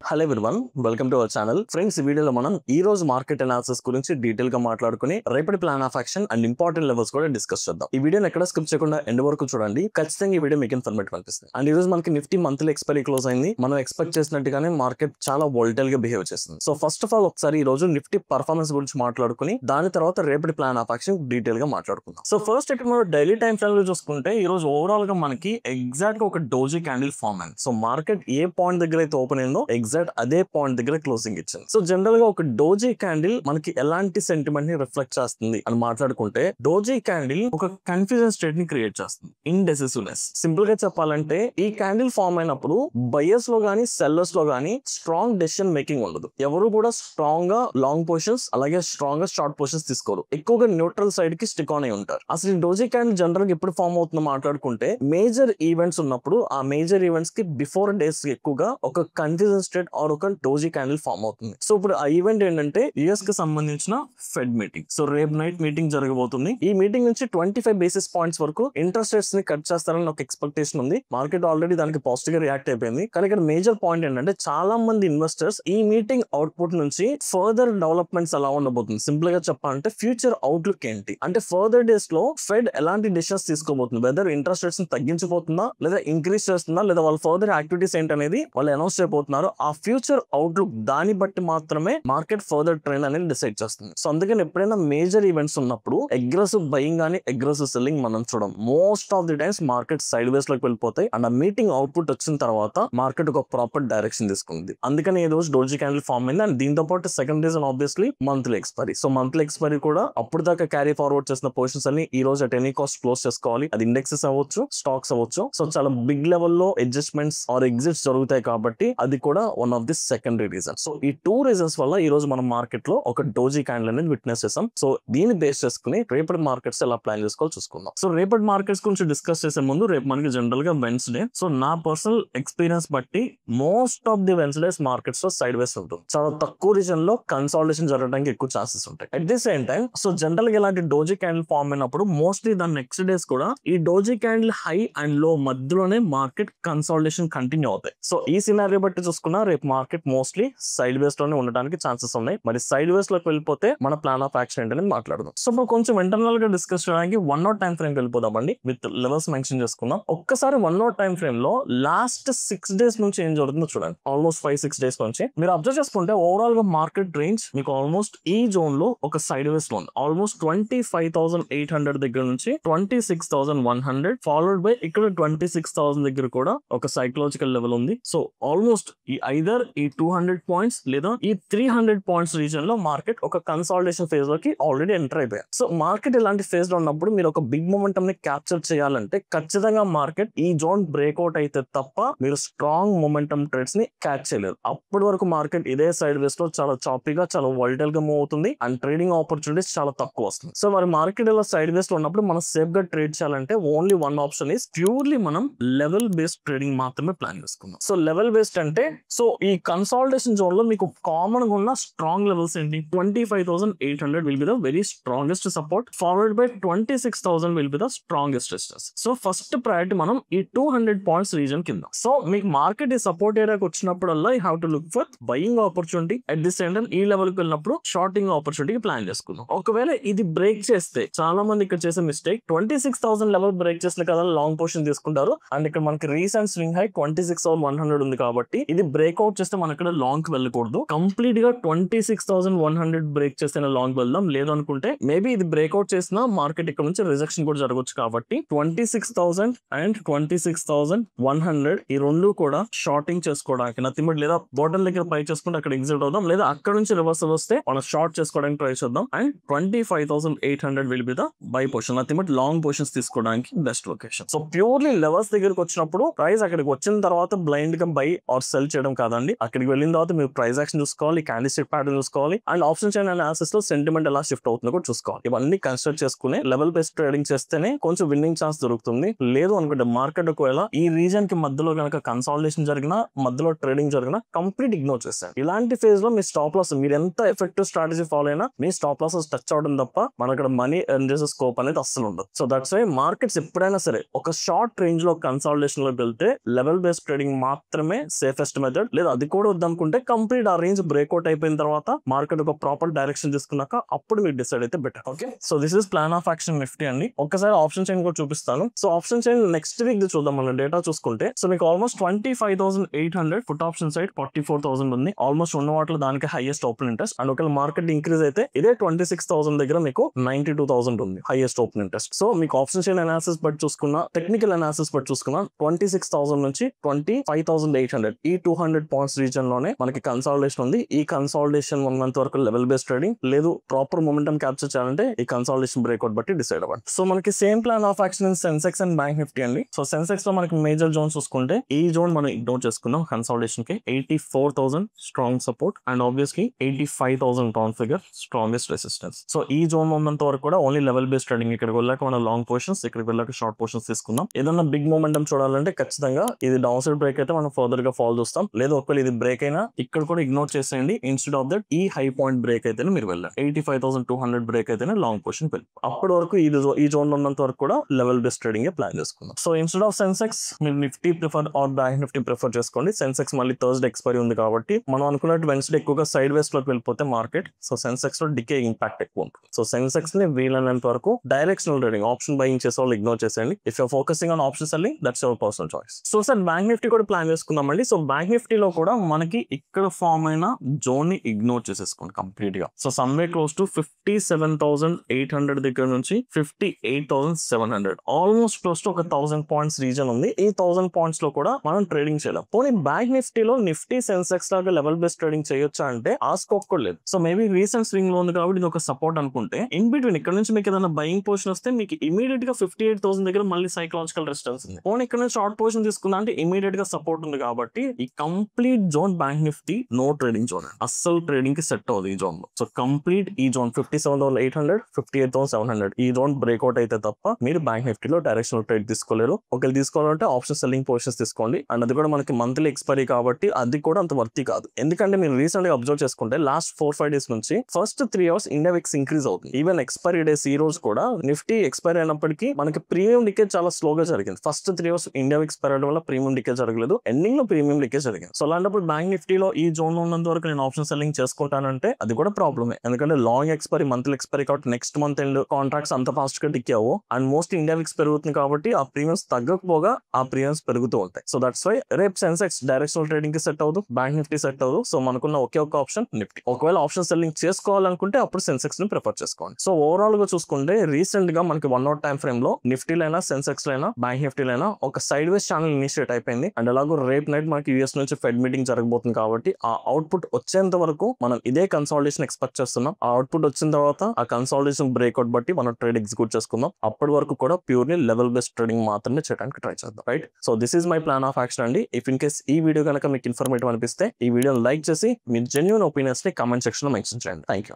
Hello everyone, welcome to our channel. Friends, ఈ వీడియోలో మనం ఈ రోజు మార్కెట్ అనాలిసిస్ గురించి డీటెయిల్ గా మాట్లాడుకుని రేపటి plan of action and important levels కూడా డిస్కస్ చేద్దాం. ఈ వీడియోని ఎక్కడ స్కిప్ చేయకుండా ఎండ్ వరకు చూడండి. ఖచ్చితంగా ఈ వీడియో మీకు ఇన్ఫర్మేటివ్ అనిపిస్తుంది. అండ్ ఈ రోజు మనకి నిఫ్టీ మంత్లీ ఎక్స్పైరీ క్లోజ్ అయింది. మనం ఎక్స్పెక్ట్ చేసినట్టుగానే మార్కెట్ చాలా వోల్టైల్ గా బిహేవ్ చేస్తుంది. సో ఫస్ట్ ఆఫ్ ఆల్ ఒకసారి ఈ రోజు నిఫ్టీ పర్ఫార్మెన్స్ గురించి మాట్లాడుకుని దాని తర్వాత రేపటి ప్లాన్ ఆఫ్ యాక్షన్ డీటెయిల్ గా మాట్లాడుకుందాం. సో ఫస్ట్ ఇక్కడ మనం డైలీ టైం ఫ్రేమ్ లో చూసుకుంటే ఈ రోజు ఓవరాల్ గా మనకి ఎగ్జాక్ట్ గా ఒక డోజీ క్యాండిల్ ఫార్మ్ అయింది. సో మార్కెట్ ఏ పాయింట్ దగ్గర అయితే ఓపెన్ అయిందో ఎగ్జాక్ట్ అదే పాయింట్ దగ్గర క్లోజింగ్ ఇచ్చింది. సో జనరల్ గా ఒక డోజీ క్యాండిల్ మనకి ఎలాంటి సెంటిమెంట్ ని రిఫ్లెక్ట్ చేస్తుంది అని మాట్లాడుకుంటే, డోజీ క్యాండిల్ ఒక కన్ఫ్యూజన్ స్టేట్ ని క్రియేట్ చేస్తుంది. ఇండెసిసివ్నెస్. సింపుల్ గా చెప్పాలంటే ఈ క్యాండిల్ ఫార్మ్ అయినప్పుడు బయర్స్ లో గానీ సెల్లర్స్ లో గానీ స్ట్రాంగ్ డెసిషన్ మేకింగ్ ఉండదు. ఎవరు కూడా స్ట్రాంగ్ గా లాంగ్ పొజిషన్స్ అలాగే స్ట్రాంగ్ గా షార్ట్ పొజిషన్స్ తీసుకోరు. ఎక్కువగా న్యూట్రల్ సైడ్ కి స్టిక్ ఆన్ అయి ఉంటారు. అసలు ఈ డోజీ క్యాండిల్ జనరల్ గా ఎప్పుడు ఫార్మ్ అవుతుందో మాట్లాడుకుంటే, మేజర్ ఈవెంట్స్ ఉన్నప్పుడు ఆ మేజర్ ఈవెంట్స్ కి బిఫోర్ డేస్ ఎక్కువగా ఒక కన్ఫ్యూజన్ స్టేట్ ఆర్ ఒక డోజీ క్యాండిల్ ఫార్మ్ అవుతుంది. సో ఇప్పుడు ఆ ఈవెంట్ ఏంటంటే యుఎస్ కి సంబంధించిన ఫెడ్ మీటింగ్. సో రేపు నైట్ మీటింగ్ జరగబోతుంది. ఈ మీటింగ్ నుంచి 25 బేసిస్ పాయింట్స్ వరకు ఇంట్రెస్ట్ రేట్స్ ని కట్ చేస్తారని ఒక ఎక్స్పెక్టేషన్ ఉంది. మార్కెట్ ఆల్రెడీ దానికి పాజిటివ్ గా రియాక్ట్ అయిపోయింది. కానీ ఇక్కడ మేజర్ పాయింట్ ఏంటంటే చాలా మంది ఇన్వెస్టర్స్ ఈ మీటింగ్ అవుట్పుట్ నుంచి ఫర్దర్ డెవలప్మెంట్స్ ఎలా ఉండబోతుంది, సింపుల్ గా చెప్పాలంటే ఫ్యూచర్ అవుట్లుక్ ఏంటి అంటే ఫర్దర్ డేస్ లో ఫెడ్ ఎలాంటి డిసిషన్స్ తీసుకోబోతుంది, వెదర్ ఇంట్రెస్ట్ రేట్స్ ని తగ్గించబోతుందా లేదా ఇంక్రీజ్ చేస్తుందా లేదా వాళ్ళ ఫర్దర్ యాక్టివిటీస్ ఏంటనేది వాళ్ళు అనౌన్స్ చేయబోతున్నారు. ఆ ఫ్యూచర్ అవుట్లుక్ దాన్ని బట్టి మాత్రమే మార్కెట్ ఫర్దర్ ట్రెండ్ అనేది డిసైడ్ చేస్తుంది. సో అందుకని ఎప్పుడైనా మేజర్ ఈవెంట్స్ ఉన్నప్పుడు అగ్రెసివ్ బయింగ్ కానీ అగ్రెసివ్ సెల్లింగ్ మనం చూడం. Most of the times market side వేస్ లోకి వెళ్ళిపోతాయి. అండ్ ఆ మీటింగ్ అవుట్పుట్ వచ్చిన తర్వాత మార్కెట్ ఒక ప్రాపర్ డైరెక్షన్ తీసుకుంది. అందుకని ఈ రోజు డోజీ క్యాండిల్ ఫార్మ్ అయింది. అండ్ దీంతో పాటు second reason obviously monthly expiry. So monthly expiry కూడా అప్పుడు దాకా క్యారీ ఫార్వర్డ్ చేసిన పొజిషన్స్ అన్ని ఈ రోజు అట్ ఎనీ కాస్ట్ క్లోజ్ చేసుకోవాలి. అది ఇండెక్సెస్ అవ్వచ్చు, స్టాక్స్ అవ్వచ్చు. సో చాలా బిగ్ లెవెల్లో అడ్జస్ట్మెంట్స్ ఆర్ ఎగ్జిట్స్ జరుగుతాయి కాబట్టి అది కూడా one of the secondary reason. So ఈ టూ రీజన్స్ వల్ల ఈ రోజు మనం మార్కెట్ లో ఒక డోజీ క్యాండిల్ అనేది విట్నెస్ చేసాం. సో దీన్ని బేస్ చేసుకుని రేపటి మార్కెట్స్ ఎలా ప్లాన్ చేసుకోవాలి చూసుకుందాం. సో రేపటి మార్కెట్స్ గురించి డిస్కస్ చేసే ముందు రేపు మనకి జనరల్ గా వెన్స్డే. సో నా పర్సనల్ ఎక్స్పీరియన్స్ బట్టి most of the Wednesdays markets లో సైడ్ వేస్ ఉంటుంది. చాలా తక్కువ రీజన్ లో కన్సాలిడేషన్ జరగడానికి ఎక్కువ ఛాన్సెస్ ఉంటాయి. At the same time so general గా ఇలాంటి డోజీ క్యాండిల్ ఫార్మ్ అయినప్పుడు మోస్ట్లీ దాని నెక్స్ట్ డేస్ కూడా ఈ డోజీ క్యాండిల్ హై అండ్ లో మధ్యలోనే మార్కెట్ కన్సాలిడేషన్ కంటిన్యూ అవుతాయి. సో ఈ సినారియో బట్టి చూసుకున్నా రేపు మార్కెట్ మోస్ట్లీ సైడ్ వేస్ లోనే ఉండడానికి ఛాన్సెస్ ఉన్నాయి. మరి సైడ్ వేస్ లోకి వెళ్ళిపోతే మన ప్లాన్ ఆఫ్ యాక్షన్ ఏంటనేది మాట్లాడదాం. సో మనం కొంచెం ఇంటర్నల్ గా డిస్కస్ చేయడానికి 1 hour టైం ఫ్రేమ్ వెళ్ళిపోదామండి. విత్ లెవెల్స్ మెన్షన్ చేసుకుందాం. ఒక్కసారి 1 hour టైం ఫ్రేమ్ లో లాస్ట్ 6 days నుంచి ఏం జరుగుతుందో చూడండి. ఆల్మోస్ట్ 5-6 days నుంచి మీరు అబ్జర్వ్ చేసుకుంటే ఓవరాల్ గా మార్కెట్ రేంజ్ మీకు ఆల్మోస్ట్ ఈ జోన్ లో ఒక సైడ్ వేస్ లో ఉంది. ఆల్మోస్ట్ 25,800 దగ్గర నుంచి 26,100 ఫాలోడ్ బై ఇక్కడ 26,000 దగ్గర కూడా ఒక సైకలాజికల్ లెవెల్ ఉంది. సో ఆల్మోస్ట్ ఈ ఐదర్ ఈ 200 పాయింట్స్ లేదా ఈ 300 పాయింట్స్ రీజన్ లో మార్కెట్ ఒక కన్సాలిడేషన్ ఫేజ్ లోకి ఆల్రెడీ ఎంటర్ అయిపోయారు. సో మార్కెట్ ఇలాంటి ఫేజ్ లో ఉన్నప్పుడు మీరు ఒక బిగ్ మొమెంటం ని క్యాప్చర్ చేయాలంటే ఖచ్చితంగా మార్కెట్ ఈ జోన్ బ్రేక్అవుట్ అయితే తప్ప మీరు స్ట్రాంగ్ మొమెంటం ట్రేడ్స్ ని క్యాచ్ చేయలేరు. అప్పటి వరకు మార్కెట్ ఇదే సైడ్ వేస్ లో చాలా చాపీగా చాలా వాలటైల్ గా మూవ్ అవుతుంది అండ్ ట్రేడింగ్ ఆపర్చునిటీస్ చాలా తక్కువ వస్తుంది. సో మరి మార్కెట్ ఇలా సైడ్ వేస్ లో ఉన్నప్పుడు మనం సేఫ్ గా ట్రేడ్ చేయాలంటే only one option is purely మనం లెవెల్ బేస్డ్ ట్రేడింగ్ మాత్రమే ప్లాన్ చేసుకుందాం. సో లెవెల్ బేస్డ్ అంటే సో ఈ కన్సాలిడేషన్ జోన్ లో మీకు కామన్ గా ఉన్న స్ట్రాంగ్ లెవెల్స్ ఏంటి? 25,800 will be the very strongest support followed by 26,000 will be the strongest resistance. So first priority మనం ఈ 200 పాయింట్స్ రీజన్ కింద. సో మీకు మార్కెట్ ఈ సపోర్ట్ ఏరియాకి వచ్చినప్పుడల్లా you have to look for buying opportunity. At the same time ఈ level కి వెళ్ళినప్పుడు షార్టింగ్ ఆపర్చునిటీ ప్లాన్ చేసుకుందాం. ఒకవేళ ఇది బ్రేక్ చేస్తే చాలా మంది ఇక్కడ చేసే మిస్టేక్ 26,000 లెవెల్ బ్రేక్ చేసిన కదా లాంగ్ పొజిషన్ తీసుకుంటారు. అండ్ ఇక్కడ మనకి రీసెంట్ స్వింగ్ హై 26,100 ఉంది కాబట్టి ఇది బ్రేక్అవుట్ చేస్తే మనం ఇక్కడ లాంగ్ వెళ్ళకూడదు. కంప్లీట్ గా 26,100 బ్రేక్ చేస్తేనే లాంగ్ వెళ్దాం. లేదు అనుకుంటే మేబీ ఇది బ్రేక్అవుట్ చేసిన మార్కెట్ ఇక్కడ నుంచి రిజెక్షన్ కూడా జరగవచ్చు. కాబట్టి 26,000 అండ్ 26,100 ఈ రెండు కూడా షార్టింగ్ చేసుకోవడానికి నథింగ్ బట్ లేదా బాటమ్ దగ్గర పై చేసుకుంటే అక్కడ ఎగ్జిట్ అవుదాం, లేదా అక్కడ నుంచి రివర్సల్ వస్తే మనం షార్ట్ చేసుకోవడానికి ట్రై చేద్దాం. And 25,800 will be the buy position, nothing but long positions తీసుకోవడానికి best location. So purely levels దగ్గరికి వచ్చినప్పుడు ప్రైస్ అక్కడికి వచ్చిన తర్వాత బ్లైండ్ గా బై ఆర్ సెల్ చేయడం కాదండి. అక్కడికి వెళ్ళిన తర్వాత మీరు ప్రైస్ యాక్షన్ చూసుకోవాలి, క్యాండిల్స్టిక్ ప్యాటర్న్ చూసుకోవాలి అండ్ ఆప్షన్ చైన్ అనాలిసిస్ లో సెంటిమెంట్ ఎలా షిఫ్ట్ అవుతుందో కూడా చూసుకోవాలి. ఇవన్నీ కన్సిడర్ చేసుకుని లెవెల్ బేస్డ్ ట్రేడింగ్ చేస్తేనే కొంచెం విన్నింగ్ ఛాన్స్ దొరుకుతుంది. లేదు అనుకుంటే మార్కెట్ ఒకవేళ ఈ రీజన్ కి మధ్యలో కనుక కన్సాలిడేషన్ జరిగినా మధ్యలో ట్రేడింగ్ జరిగినా కంప్లీట్ ఇగ్నోర్ చేస్తారు. ఇలాంటి ఫేజ్ లో మీ స్టాప్ లాస్ మీరు ఎంత ఎఫెక్టివ్ స్ట్రాటజీ ఫాలో అయినా మీ స్టాప్ లాసెస్ టచ్ అవడం తప్ప మన అక్కడ మనీ ఎర్న్ చేసే స్కోప్ అనేది అస్సలు ఉండదు. సో దట్స్ వై మార్కెట్స్ ఎప్పుడైనా సరే ఒక షార్ట్ రేంజ్ లో కన్సాలిడేషన్ లో వెళ్తే లెవెల్ బేస్డ్ ట్రేడింగ్ మాత్రమే సేఫెస్ట్ మెథడ్. లేదా అది కూడా వద్దనుకుంటే కంప్లీట్ ఆ రేంజ్ బ్రేక్అవుట్ అయిపోయిన తర్వాత మార్కెట్ ఒక ప్రాపర్ డైరెక్షన్ తీసుకున్నాక అప్పుడు మీరు డిసైడ్ అయితే better. Okay, so this is plan of action Nifty అండి. ఒకసారి ఆప్షన్ చైన్ కూడా చూపిస్తాను. So option chain next week చూద్దాం మనం డేటా చూసుకుంటే. సో మీకు ఆల్మోస్ట్ 25,800 ఫుట్ ఆప్షన్ సైడ్ 44,000 ఉంది. ఆల్మోస్ట్ ఉన్న వాటిలో దానికి హైయెస్ట్ ఓపెన్ ఇంట్రెస్ట్. అండ్ ఒకవేళ మార్కెట్ ఇంక్రీజ్ అయితే ఇదే 26,000 దగ్గర మీకు 92,000 ఉంది హైయెస్ట్ ఓపెన్ ఇంట్రెస్ట్. సో మీకు ఆప్షన్ చైన్ అనాలిసిస్ బట్టి చూసుకున్నా, టెక్నికల్ అనాలిసిస్ బట్టి చూసుకున్నా 26,000 నుంచి 25,800 ఈ 200 పాయింట్స్ రీజన్ లోనే మనకి కన్సాలిడేషన్ ఉంది. ఈ కన్సాలిడేషన్ ఉన్నంత వరకు లెవెల్ బేస్డ్ ట్రేడింగ్, లేదు ప్రాపర్ మొమెంటం క్యాప్చర్ చేయాలంటే ఈ కన్సాలిడేషన్ బ్రేక్అవుట్ బట్టి డిసైడ్ అవ్వండి. సో మనకి same plan of action in Sensex and bank Nifty అండి. సో సెన్సెక్స్ లో మనకి మేజర్ జోన్ చూసుకుంటే ఈ జోన్ మనం ఇగ్నోర్ చేసుకున్నాం కన్సాలిడేషన్ కి. 84,000 strong support and obviously 85,000 town figure strongest resistance. So ఈ జోన్ ఉన్నంత వరకు కూడా ఓన్లీ లెవెల్ బేస్డ్ ట్రేడింగ్. ఇక్కడికి వెళ్ళాక మన లాంగ్ పొజిషన్స్, ఇక్కడికి వెళ్ళాక షార్ట్ పొజిషన్స్ తీసుకుందాం. ఏదన్నా బిగ్ మొమెంటం చూడాలంటే ఖచ్చితంగా ఇది డౌన్ సైడ్ బ్రేక్ అయితే మనం ఫర్దర్ గా ఫాల్ చూస్తాం. లేదా ఒకవేళ ఇది బ్రేక్ అయినా ఇక్కడ కూడా ఇగ్నోర్ చేసేయండి. ఇన్స్టెడ్ ఆఫ్ దట్ ఈ హై పాయింట్ బ్రేక్ అయితేనే మీరు వెళ్ళండి. 85,200 బ్రేక్ అయితేనే లాంగ్ పొజిషన్ వెళ్ళి అప్పటి వరకు ఈ జోన్ ఉన్నంత వరకు కూడా లెవెల్ బేస్డ్ ట్రేడింగ్ ప్లాన్ చేసుకుందాం. సో ఇన్స్టెడ్ ఆఫ్ సెన్సెక్స్ మీరు Nifty prefer or bank Nifty prefer చేసుకోండి. సెన్సెక్స్ మళ్ళీ థర్స్డే ఎక్స్పైరీ ఉంది కాబట్టి మనం అనుకున్నట్టు వెన్స్డే ఎక్కువగా సైడ్ వేస్ లోకి వెళ్ళిపోతే మార్కెట్, సో సెన్సెక్స్ లో డికే ఇంపాక్ట్ ఎక్కువ ఉంటుంది. సో సెన్సెక్స్ ని వీలైనంత వరకు డైరెక్షనల్ ట్రేడింగ్, ఆప్షన్ బయింగ్ చేసే వాళ్ళు ఇగ్నోర్ చేసేయండి. If you're focusing on option selling, that's your personal choice. So sir bank Nifty కూడా ప్లాన్ చేసుకుందామండి. సో బ్యాంక్ నిఫ్టీలో కూడా మనకి ఇక్కడ ఫామ్ అయిన జోన్ ని ఇగ్నోర్ చేసేసుకోండి కంప్లీట్ గా. సో సమ్వే క్లోజ్ టు 57,800 దగ్గర నుంచి 58,700 ఆల్మోస్ట్ క్లోజ్ టు ఒక 1000 పాయింట్స్ రీజన్ ఉంది. ఈ 1000 పాయింట్స్ లో కూడా మనం ట్రేడింగ్ చేయలేం. పోనీ బ్యాంక్ నిఫ్టీలో నిఫ్టీ సెన్సెక్స్ లాగా లెవెల్ బేస్డ్ ట్రేడింగ్ చేయొచ్చా అంటే ఆ స్కోప్ కూడా లేదు. సో మేబీ రీసెంట్ స్వింగ్ లో ఉంది కాబట్టి ఇది ఒక సపోర్ట్ అనుకుంటే, ఇన్ బిట్వీన్ ఇక్కడ నుంచి మీకు ఏదైనా బయింగ్ పొజిషన్ వస్తే మీకు ఇమీడియట్ గా 58,000 దగ్గర మళ్ళీ సైకలాజికల్ రెసిస్టెన్స్ ఉంది. పోనీ ఇక్కడ నుంచి షార్ట్ పొజిషన్ తీసుకున్నా అంటే ఇమీడియట్ గా సపోర్ట్ ఉంది కాబట్టి ఈ complete zone bank Nifty no trading zone. అస్సలు ట్రేడింగ్ కి సెట్ అవుతుంది ఈ జోన్ లో. సో కంప్లీట్ ఈ జోన్ 57,800 58,700 ఈ జోన్ బ్రేక్అవుట్ అయితే తప్ప మీరు బ్యాంక్ నిఫ్టీలో డైరెక్షనల్ ట్రేడ్ తీసుకోలేరు. ఒకవేళ తీసుకోవాలంటే ఆప్షన్ సెల్లింగ్ పొజిషన్స్ తీసుకోండి. అండ్ అది కూడా మనకి మంత్లీ ఎక్స్పైరీ కాబట్టి అది కూడా అంత వర్తి కాదు. ఎందుకంటే మీరు రీసెంట్ గా అబ్జర్వ్ చేసుకుంటే లాస్ట్ 4-5 డేస్ నుంచి first 3 hours India VIX increase అవుతుంది. ఈవెన్ ఎక్స్పైరీ డేస్ ఈ రోజు కూడా నిఫ్టీ ఎక్స్పైరీ అయినప్పటికీ మనకి ప్రీమియం లీకేజ్ చాలా స్లోగా జరిగింది. ఫస్ట్ 3 అవర్స్ ఇండియా విక్స్ పెరగడం వల్ల ప్రీమియం లీకేజ్ జరగలేదు, ఎండింగ్ లో ప్రీమియం లీకేజ్ జరిగింది. సో అలాంటప్పుడు బ్యాంక్ నిఫ్టీలో ఈ జోన్ లో ఉన్నంత వరకు నేను ఆప్షన్ సెల్లింగ్ చేసుకుంటానంటే అది కూడా ప్రాబ్లమే. ఎందుకంటే లాంగ్ ఎక్స్పైరీ, మంత్లీ ఎక్స్పైరీ కాబట్టి నెక్స్ట్ మంత్ ఎండ్ కాంట్రాక్ట్స్ అంత ఫాస్ట్ గా టిక్కావు. అండ్ మోస్ట్ ఇండియా విక్స్ పెరుగుతుంది కాబట్టి ఆ ప్రీమియమ్స్ తగ్గకపోగా ఆ ప్రీమియమ్స్ పెరుగుతూ ఉంటాయి. సో దట్స్ వై రేపు సెన్సెక్స్ డైరెక్షనల్ ట్రేడింగ్ కి సెట్ అవ్వదు, బ్యాంక్ నిఫ్టీ సెట్ అవ్వదు. సో మనకున్న ఒకే ఒక ఆప్షన్ నిఫ్టీ. ఒకవేళ ఆప్షన్ సెల్లింగ్ చేసుకోవాలనుకుంటే అప్పుడు సెన్సెక్స్ ని ప్రిఫర్ చేసుకోండి. సో ఓవరాల్ గా చూసుకుంటే రీసెంట్ గా మనకి 1 hour టైం ఫ్రేమ్ లో నిఫ్టీలైనా, సెన్సెక్స్ లైనా, బ్యాంక్ నిఫ్టీలైనా ఒక సైడ్ వేస్ ఛానల్ ఇనిషియేట్ అయిపోయింది. అండ్ అలాగే రేపు నైట్ మనకి యూఎస్ నుంచి ఫెడ్ మీటింగ్ జరగబోతుంది కాబట్టి ఆ అవుట్పుట్ వచ్చేంత వరకు మనం ఇదే కన్సాలిడేషన్ ఎక్స్పెక్ట్ చేస్తున్నాం. ఆ అవుట్పుట్ వచ్చిన తర్వాత ఆ కన్సాలిడేషన్ బ్రేక్అవుట్ బట్టి మనం ట్రేడ్ ఎగ్జిక్యూట్ చేసుకుందాం. అప్పటి వరకు కూడా ప్యూర్లీ లెవెల్ బేస్డ్ ట్రేడింగ్ మాత్రమే చేయడానికి ట్రై చేద్దాం. Right, so this is my plan of action అండి. ఇఫ్ ఇన్ కేస్ ఈ వీడియో కనుక మీకు ఇన్ఫర్మేటివ్ అనిపిస్తే ఈ వీడియోని లైక్ చేసి మీ జెన్యూన్ ఒపీనియన్స్ ని కామెంట్ సెక్షన్ లో మెన్షన్ చేయండి. Thank you.